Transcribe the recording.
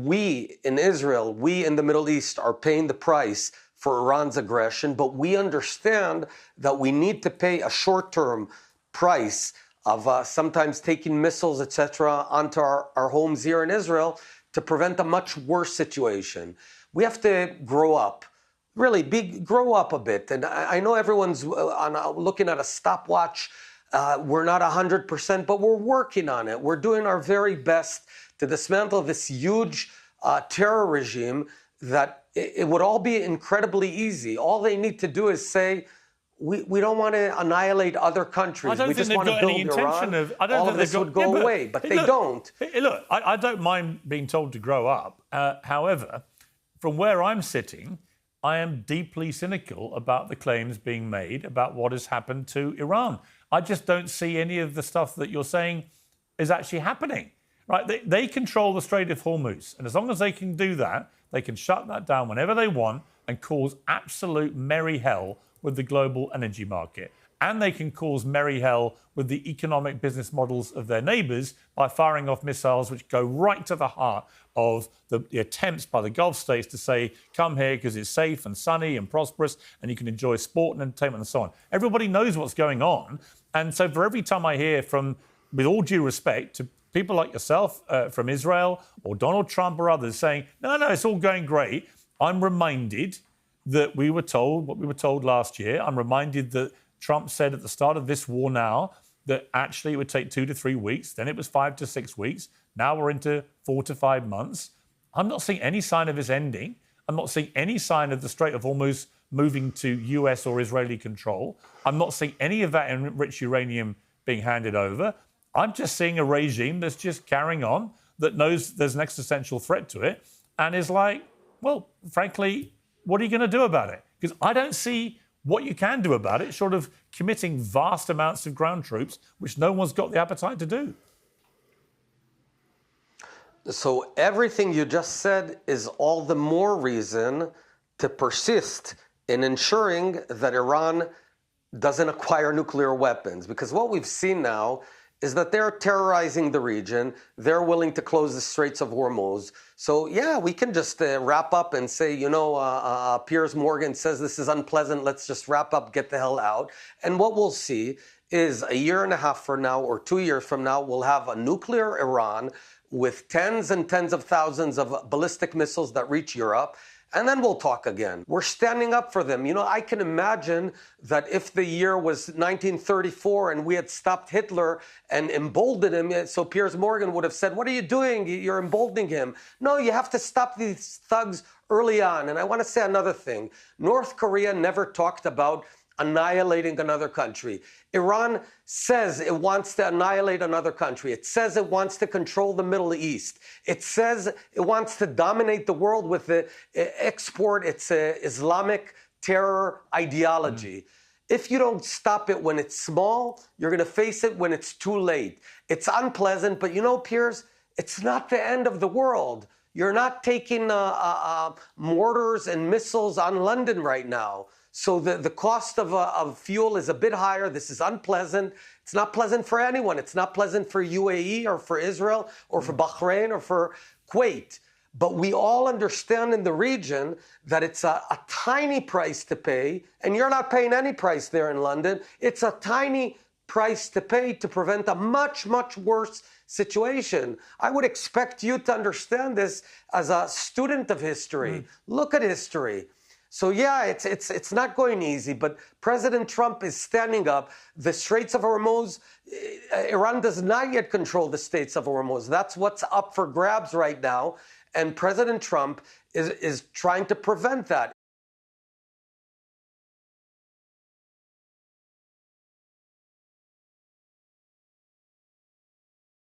we in Israel, we in the Middle East are paying the price for Iran's aggression, but we understand that we need to pay a short-term price of sometimes taking missiles, etc., onto our homes here in Israel to prevent a much worse situation. We have to grow up, really grow up a bit. And I know everyone's looking at a stopwatch. We're not 100%, but we're working on it. We're doing our very best to dismantle this huge terror regime that it would all be incredibly easy. All they need to do is say, we don't want to annihilate other countries. We just want to build Iran. All of this would go away, but they don't. Look, I don't mind being told to grow up. However, from where I'm sitting, I am deeply cynical about the claims being made about what has happened to Iran. I just don't see any of the stuff that you're saying is actually happening. Right? They control the Strait of Hormuz, and as long as they can do that, they can shut that down whenever they want and cause absolute merry hell with the global energy market. And they can cause merry hell with the economic business models of their neighbours by firing off missiles which go right to the heart of the attempts by the Gulf states to say, come here because it's safe and sunny and prosperous and you can enjoy sport and entertainment and so on. Everybody knows what's going on. And so for every time I hear from, with all due respect to people like yourself from Israel or Donald Trump or others saying, no, it's all going great, I'm reminded that we were told what we were told last year. I'm reminded that Trump said at the start of this war now that actually it would take 2 to 3 weeks. Then it was 5 to 6 weeks. Now we're into 4 to 5 months. I'm not seeing any sign of this ending. I'm not seeing any sign of the Strait of Hormuz moving to US or Israeli control. I'm not seeing any of that enriched uranium being handed over. I'm just seeing a regime that's just carrying on, that knows there's an existential threat to it, and is like, well, frankly, what are you going to do about it? Because I don't see what you can do about it, short of committing vast amounts of ground troops, which no one's got the appetite to do. So everything you just said is all the more reason to persist in ensuring that Iran doesn't acquire nuclear weapons. Because what we've seen now is that they're terrorizing the region. They're willing to close the Straits of Hormuz. So, yeah, we can just wrap up and say, Piers Morgan says this is unpleasant. Let's just wrap up, get the hell out. And what we'll see is a year and a half from now or 2 years from now, we'll have a nuclear Iran with tens and tens of thousands of ballistic missiles that reach Europe. And then we'll talk again. We're standing up for them. I can imagine that if the year was 1934 and we had stopped Hitler and emboldened him, so Piers Morgan would have said, what are you doing? You're emboldening him. No, you have to stop these thugs early on. And I want to say another thing. North Korea never talked about annihilating another country. Iran says it wants to annihilate another country. It says it wants to control the Middle East. It says it wants to dominate the world with the export its Islamic terror ideology. If you don't stop it when it's small, you're going to face it when it's too late. It's unpleasant, but Piers, it's not the end of the world. You're not taking mortars and missiles on London right now. So the cost of fuel is a bit higher. This is unpleasant. It's not pleasant for anyone. It's not pleasant for UAE or for Israel or for Bahrain or for Kuwait. But we all understand in the region that it's a tiny price to pay, and you're not paying any price there in London. It's a tiny price to pay to prevent a much, much worse situation. I would expect you to understand this as a student of history. Look at history. So yeah, it's not going easy, but President Trump is standing up. The Straits of Hormuz, Iran does not yet control the Straits of Hormuz. That's what's up for grabs right now. And President Trump is trying to prevent that.